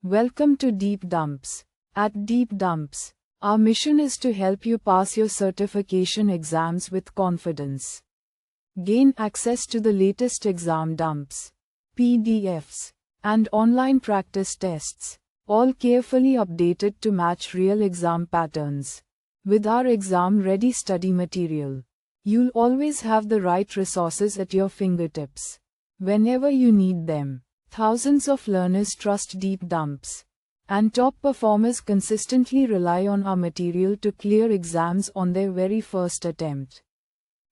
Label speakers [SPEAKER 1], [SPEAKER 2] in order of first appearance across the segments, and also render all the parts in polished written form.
[SPEAKER 1] Welcome to Deep Dumps. At Deep Dumps, our mission is to help you pass your certification exams with confidence. Gain access to the latest exam dumps, PDFs, and online practice tests, all carefully updated to match real exam patterns. With our exam-ready study material, you'll always have the right resources at your fingertips whenever you need them. Thousands of learners trust Deep Dumps, and top performers consistently rely on our material to clear exams on their very first attempt.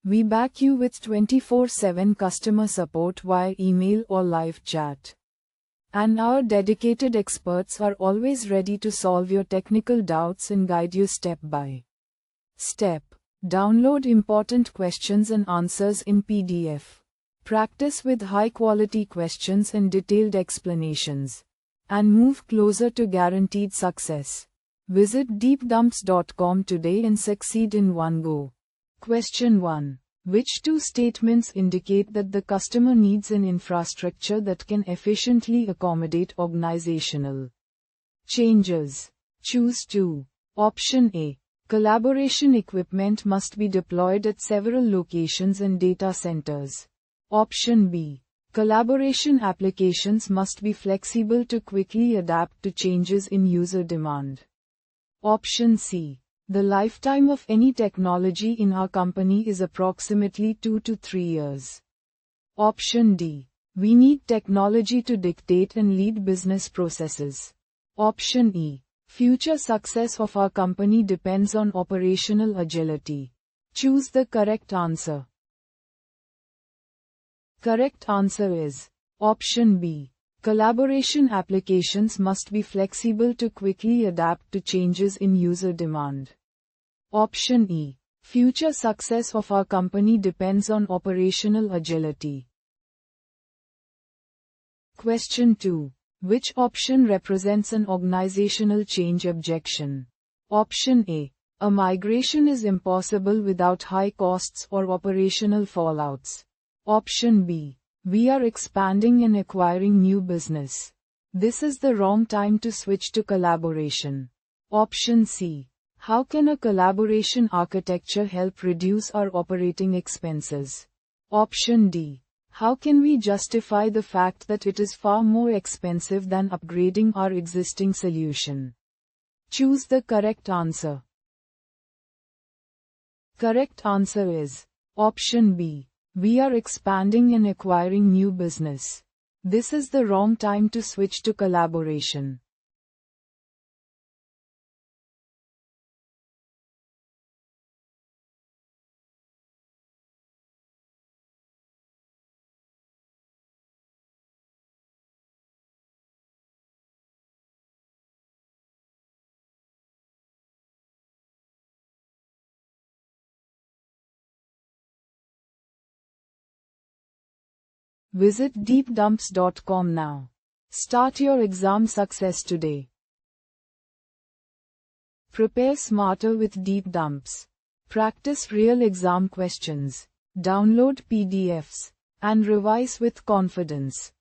[SPEAKER 1] We back you with 24/7 customer support via email or live chat. And our dedicated experts are always ready to solve your technical doubts and guide you step by step. Download important questions and answers in PDF. Practice with high-quality questions and detailed explanations, and move closer to guaranteed success. Visit deepdumps.com today and succeed in one go. Question 1. Which two statements indicate that the customer needs an infrastructure that can efficiently accommodate organizational changes? Choose 2. Option A. Collaboration equipment must be deployed at several locations and data centers. Option B. Collaboration applications must be flexible to quickly adapt to changes in user demand. Option C. The lifetime of any technology in our company is approximately 2 to 3 years. Option D. We need technology to dictate and lead business processes. Option E. Future success of our company depends on operational agility. Choose the correct answer. Correct answer is Option B. Collaboration applications must be flexible to quickly adapt to changes in user demand. Option E. Future success of our company depends on operational agility. Question 2. Which option represents an organizational change objection? Option A. A migration is impossible without high costs or operational fallouts. Option B. We are expanding and acquiring new business. This is the wrong time to switch to collaboration. Option C. How can a collaboration architecture help reduce our operating expenses? Option D. How can we justify the fact that it is far more expensive than upgrading our existing solution? Choose the correct answer. Correct answer is Option B. We are expanding and acquiring new business. This is the wrong time to switch to collaboration. Visit deepdumps.com now. Start your exam success today. Prepare smarter with Deep Dumps. Practice real exam questions. Download PDFs and revise with confidence.